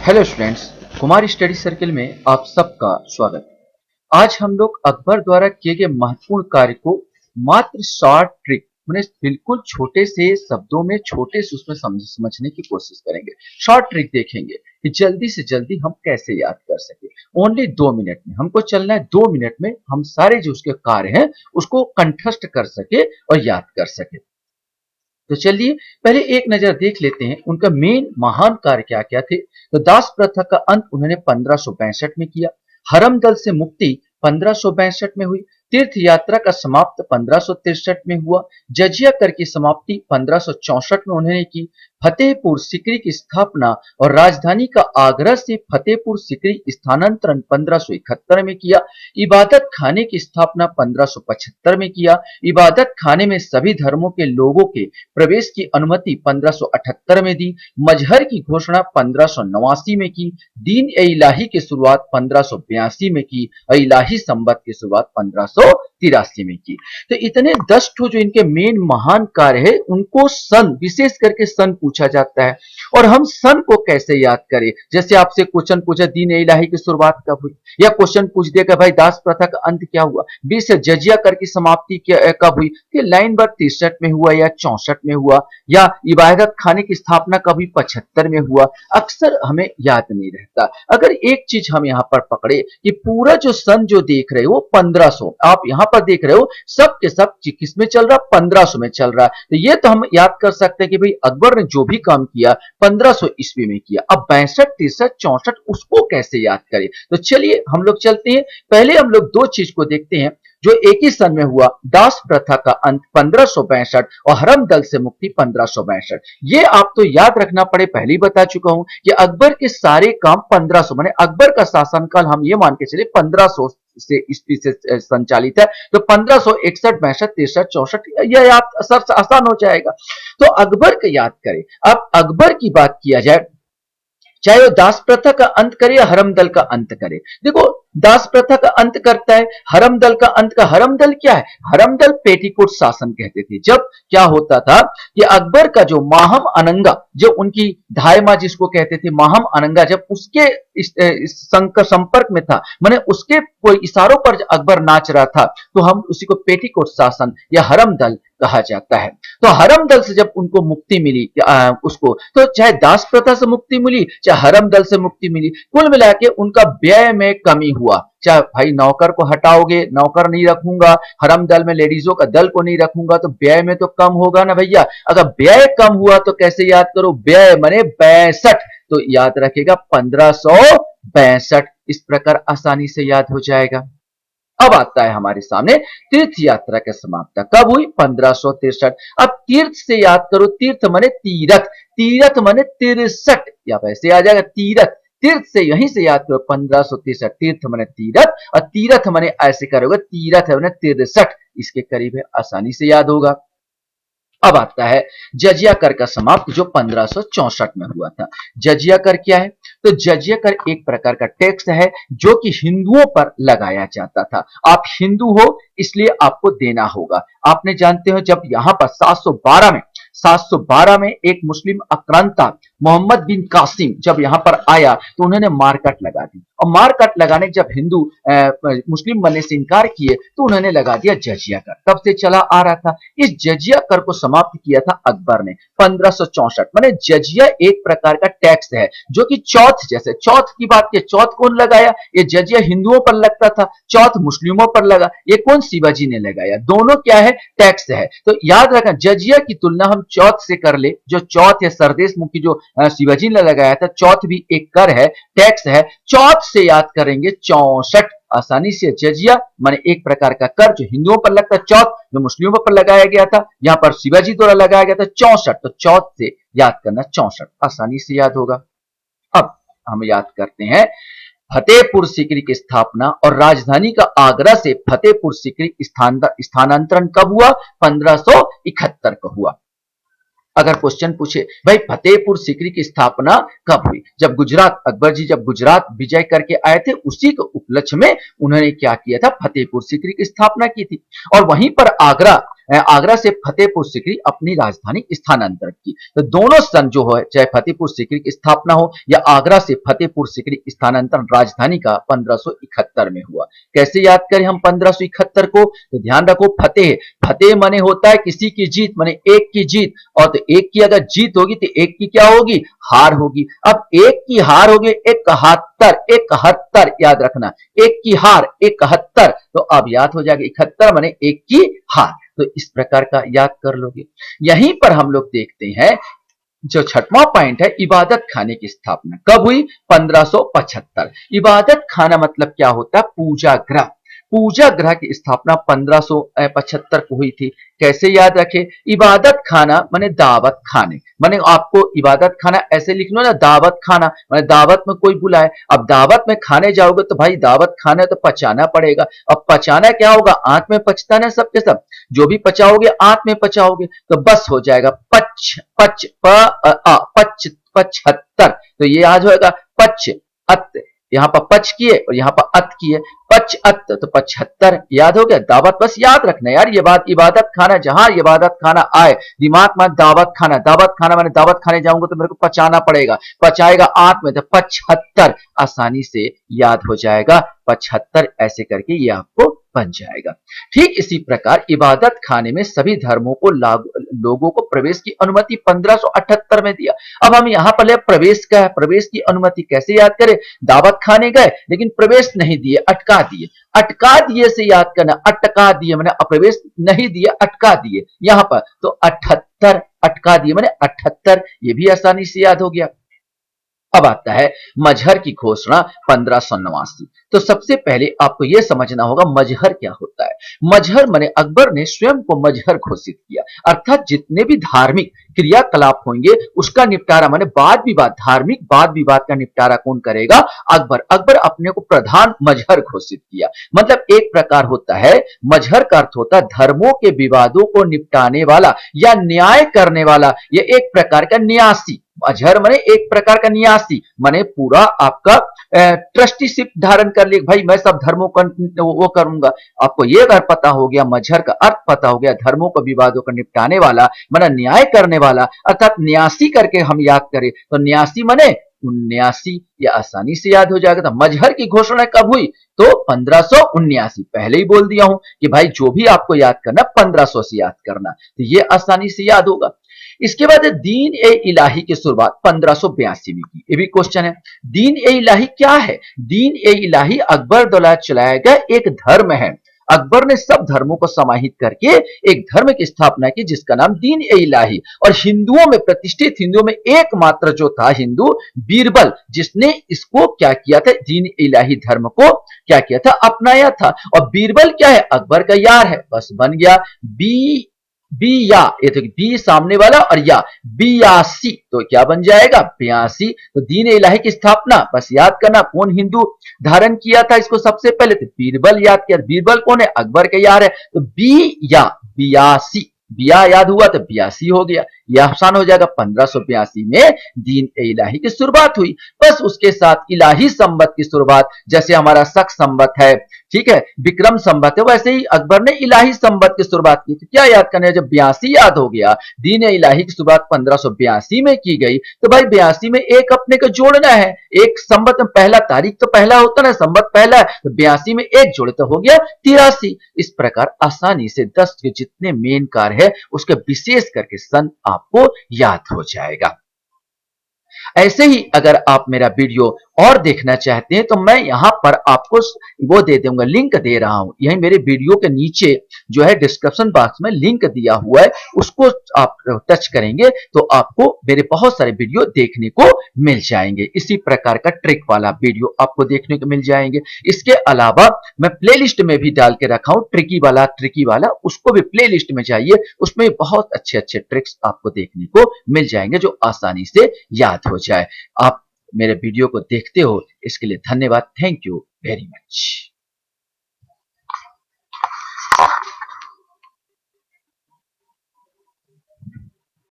Hello students, Kumar study circle में आप सबका स्वागत है। आज हम लोग अकबर द्वारा किए गए महत्वपूर्ण कार्य को मात्र शॉर्ट ट्रिक मैंने बिल्कुल छोटे से शब्दों में छोटे से उसमें समझने की कोशिश करेंगे। शॉर्ट ट्रिक देखेंगे कि जल्दी से जल्दी हम कैसे याद कर सके। ओनली 2 मिनट में हमको चलना है। 2 मिनट में हम सारे जो उसके कार्य हैं उसको कंठस्थ कर सके और याद कर सके। तो चलिए पहले एक नजर देख लेते हैं उनका मेन महान कार्य क्या क्या थे। तो दास प्रथा का अंत उन्होंने 1562 में किया। हरम दल से मुक्ति 1562 में हुई। तीर्थ यात्रा का समाप्त 1563 में हुआ। जजिया कर की समाप्ति 1564 में उन्होंने की। फतेहपुर सिकरी की स्थापना और राजधानी का आगरा से फतेहपुर सिकरी स्थानांतरण 1571 में किया। इबादत खाने की स्थापना 1575 में किया। इबादत खाने में सभी धर्मों के लोगों के प्रवेश की अनुमति 1578 में दी। मजहर की घोषणा 1589 में की। दीन ए इलाही की शुरुआत 1582 में की और इलाही संबत की शुरुआत 1583 में की। तो इतने 10 ठो जो इनके मेन महान कार्य है उनको सन, विशेष करके सन पूछा जाता है। और हम सन को कैसे याद करें? जैसे आपसे क्वेश्चन पूछा दीन ए इलाही की शुरुआत कब हुई, या क्वेश्चन पूछ दिया कि भाई दास प्रथा का अंत क्या हुआ, 20 जजिया कर की समाप्ति कब हुई, कि लाइन नंबर 63 में हुआ या 64 में हुआ, या इबादत खाने की स्थापना कभी 75 में हुआ, अक्सर हमें याद नहीं रहता। अगर एक चीज हम यहाँ पर पकड़े कि पूरा जो सन जो देख रहे हो वो 1500, आप यहाँ पर देख रहे हो सब के सब किस में चल रहा, 1500 में चल रहा है। तो ये तो हम याद कर सकते हैं कि भाई अकबर ने जो भी काम किया 1500 ईस्वी में किया। अब 62, 63, 64 उसको कैसे याद करें? तो चलिए हम लोग चलते हैं। पहले हम लोग दो चीज को देखते हैं जो एक ही सन में हुआ। दास प्रथा का अंत 1562 और हरम दल से मुक्ति 1562। ये आप तो याद रखना पड़े, पहले ही बता चुका हूं कि अकबर के सारे काम 1500 माने अकबर का शासनकाल हम ये मान के चले 1500 से ईस्वी से संचालित है। तो 1561, 62, 63, 64 यह याद सर आसान हो जाएगा। तो अकबर को याद करें। अब अकबर की बात किया जाए, चाहे वो दास प्रथा का अंत करे या हरम दल का अंत करे। देखो दास प्रथा का अंत करता है, हरम दल का अंत का। हरम दल क्या है? हरम दल पेटीकोट शासन कहते थे। जब क्या होता था कि अकबर का जो माहम अनंगा, जो उनकी धाय मां जिसको कहते थे माहम अनंगा, जब उसके संपर्क में था, माने उसके कोई इशारों पर अकबर नाच रहा था, तो हम उसी को पेटीकोट शासन या हरम दल कहा जाता है। तो हरम दल से जब उनको मुक्ति मिली उसको, तो चाहे दास प्रथा से मुक्ति मिली चाहे हरम दल से मुक्ति मिली, कुल मिला के उनका व्यय में कमी हुआ। चाहे भाई नौकर को हटाओगे, नौकर नहीं रखूंगा, हरम दल में लेडीजों का दल को नहीं रखूंगा, तो व्यय में तो कम होगा ना भैया। अगर व्यय कम हुआ तो कैसे याद करो? व्यय माने 62, तो याद रखेगा 1562। इस प्रकार आसानी से याद हो जाएगा। अब आता है हमारे सामने तीर्थ यात्रा के समाप्ति कब हुई? 1563। अब तीर्थ से याद करो, तीर्थ माने तीरथ, तीरथ माने 63, या वैसे आ जाएगा तीरथ। तीर्थ से यहीं से याद करो 1563, तीर्थ माने तीरथ और तीरथ माने ऐसे करोगे तीरथ माने 63, इसके करीब है, आसानी से याद होगा। अब आता है जजिया कर का समाप्त जो 1564 में हुआ था। जजिया कर क्या है? तो जजिया कर एक प्रकार का टैक्स है जो कि हिंदुओं पर लगाया जाता था। आप हिंदू हो इसलिए आपको देना होगा। आपने जानते हो जब यहां पर 712 में एक मुस्लिम आक्रांता मोहम्मद बिन कासिम जब यहां पर आया तो उन्होंने मारकाट लगा दी, और मारकाट लगाने जब हिंदू मुस्लिम बनने से इनकार किए तो उन्होंने लगा दिया जजिया कर। तब से चला आ रहा था। इस जजिया कर को समाप्त किया था अकबर ने 1564। माने जजिया एक प्रकार का टैक्स है जो कि चौथ, जैसे चौथ की बात की, चौथ कौन लगाया? ये जजिया हिंदुओं पर लगता था, चौथ मुस्लिमों पर लगा। ये कौन? शिवाजी ने लगाया। दोनों क्या है? टैक्स है। तो याद रखना जजिया की तुलना हम चौथ से कर ले। जो चौथ है सरदेश मुखी जो शिवाजी ने लगाया था, चौथ भी एक कर है, टैक्स है। चौथ से याद करेंगे 64, आसानी से। जजिया माने एक प्रकार का कर जो हिंदुओं पर लगता, चौथ जो मुस्लिमों पर लगाया गया था, यहां पर शिवाजी द्वारा लगाया गया था 64, तो चौथ से याद करना 64, आसानी से याद होगा। अब हम याद करते हैं फतेहपुर सीकरी की स्थापना और राजधानी का आगरा से फतेहपुर सीकरी स्थानांतरण कब हुआ? 1571 को हुआ। अगर क्वेश्चन पूछे भाई फतेहपुर सीकरी की स्थापना कब हुई? जब गुजरात, अकबर जी जब गुजरात विजय करके आए थे उसी के उपलक्ष्य में उन्होंने क्या किया था? फतेहपुर सीकरी की स्थापना की थी। और वहीं पर आगरा आगरा से फतेहपुर सीकरी अपनी राजधानी स्थानांतरित की। तो दोनों सन जो है, चाहे फतेहपुर सीकरी की स्थापना हो या आगरा से फतेहपुर सीकरी स्थानांतरण राजधानी का 1571 में हुआ। कैसे याद करें हम 1571 को? तो ध्यान रखो, फतेह, फतेह माने होता है किसी की जीत, माने एक की जीत, और तो एक की अगर जीत होगी तो एक की क्या होगी? हार होगी। अब एक की हार होगी 71, 71 याद रखना, एक की हार 71, तो अब याद हो जाएगा 71 माने एक की हार। तो इस प्रकार का याद कर लोगे। यहीं पर हम लोग देखते हैं जो छठवां पॉइंट है, इबादत खाने की स्थापना कब हुई? 1575। इबादत खाना मतलब क्या होता है? पूजा ग्रह। पूजा ग्रह की स्थापना 1575 को हुई थी। कैसे याद रखे? इबादत खाना माने दावत खाने, माने आपको इबादत खाना ऐसे लिख लो ना, दावत खाना माने दावत में कोई बुलाए। अब दावत में खाने जाओगे तो भाई दावत खाना तो पचाना पड़ेगा। अब पचाना क्या होगा? आंत में पचता ना सबके सब, जो भी पचाओगे आंत में पचाओगे, तो बस हो जाएगा पच पच पच 75। तो ये आज होगा पच अत, यहाँ पर पच किए और यहाँ पर अत किए, पच अत तो 75 याद हो गया। दावत बस याद रखना यार, ये बात, इबादत खाना, जहां इबादत खाना आए दिमाग में दावत खाना, दावत खाना मैंने दावत खाने जाऊंगा तो मेरे को पचाना पड़ेगा, पचाएगा आंत में, तो 75 आसानी से याद हो जाएगा। 75 ऐसे करके ये आपको बन जाएगा। ठीक इसी प्रकार इबादत खाने में सभी धर्मों को लोगों को प्रवेश की अनुमति 1578 में दिया। अब हम यहाँ पर प्रवेश का है, प्रवेश की अनुमति कैसे याद करें? दावत खाने गए लेकिन प्रवेश नहीं दिए, अटका दिए। अटका दिए से याद करना, अटका दिए मैंने प्रवेश नहीं दिए, अटका दिए यहां पर, तो 78 अटका दिए मैंने 78, ये भी आसानी से याद हो गया। अब आता है मजहर की घोषणा 1589। तो सबसे पहले आपको यह समझना होगा मजहर क्या होता है। मजहर माने अकबर ने स्वयं को मजहर घोषित किया, अर्थात जितने भी धार्मिक क्रियाकलाप होंगे उसका निपटारा, माने वाद विवाद, धार्मिक वाद विवाद का निपटारा कौन करेगा? अकबर। अकबर अपने को प्रधान मजहर घोषित किया। मतलब एक प्रकार होता है, मजहर का अर्थ होता है धर्मों के विवादों को निपटाने वाला या न्याय करने वाला, यह एक प्रकार का न्यासी। मजहर माने एक प्रकार का न्यासी, माने पूरा आपका ट्रस्टीशिप धारण कर लिया, भाई मैं सब धर्मों का वो करूंगा। आपको ये अगर पता हो गया, मजहर का अर्थ पता हो गया, धर्मों को विवादों को निपटाने वाला माने न्याय करने वाला, अर्थात न्यासी करके हम याद करें तो न्यासी माने 79, ये आसानी से याद हो जाएगा। तो मजहर की घोषणा कब हुई? तो 1579। पहले ही बोल दिया हूं कि भाई जो भी आपको याद करना 1500 से याद करना, तो ये आसानी से याद होगा। इसके बाद दीन ए इलाही की शुरुआत 1582 में की। ये भी क्वेश्चन है, दीन ए इलाही क्या है? दीन ए इलाही अकबर द्वारा चलाया गया एक धर्म है। अकबर ने सब धर्मों को समाहित करके एक धर्म की स्थापना की जिसका नाम दीन ए इलाही, और हिंदुओं में प्रतिष्ठित, हिंदुओं में एकमात्र जो था हिंदू बीरबल, जिसने इसको क्या किया था, दीन ए इलाही धर्म को क्या किया था, अपनाया था। और बीरबल क्या है? अकबर का यार है, बस बन गया बी बी या, ये तो बी सामने वाला और या 82, तो क्या बन जाएगा? 82। तो दीन इलाही की स्थापना बस याद करना, कौन हिंदू धारण किया था इसको सबसे पहले? तो बीरबल याद किया। बीरबल कौन है? अकबर के यार है, तो बी या 82, बिया याद हुआ तो 82 हो गया। यह आसान हो जाएगा। 1582 में दीन ए इलाही की शुरुआत हुई। बस उसके साथ इलाही संवत की शुरुआत, जैसे हमारा शक संवत है, ठीक है, विक्रम संवत है, वैसे ही अकबर ने इलाही संवत की शुरुआत की। तो क्या याद करना है? जब 82 याद हो गया, दीन ए इलाही की शुरुआत 1582 में की गई, तो भाई 82 में एक अपने को जोड़ना है। एक संवत में पहला तारीख तो पहला होता ना, संवत पहला है, तो 82 में एक जोड़े तो हो गया 83। इस प्रकार आसानी से 10 के जितने मेन कार्य है उसके विशेष करके सन आपको याद हो जाएगा। ऐसे ही अगर आप मेरा वीडियो और देखना चाहते हैं तो मैं यहां पर आपको वो दे दूंगा, लिंक दे रहा हूं, यही मेरे वीडियो के नीचे जो है डिस्क्रिप्शन बॉक्स में लिंक दिया हुआ है, उसको आप टच करेंगे तो आपको मेरे बहुत सारे वीडियो देखने को मिल जाएंगे। इसी प्रकार का ट्रिक वाला वीडियो आपको देखने को मिल जाएंगे। इसके अलावा मैं प्लेलिस्ट में भी डाल के रखा हूं ट्रिकी वाला, उसको भी प्लेलिस्ट में जाइए, उसमें बहुत अच्छे अच्छे ट्रिक्स आपको देखने को मिल जाएंगे जो आसानी से याद हो जाए। आप मेरे वीडियो को देखते हो इसके लिए धन्यवाद। Thank you very much.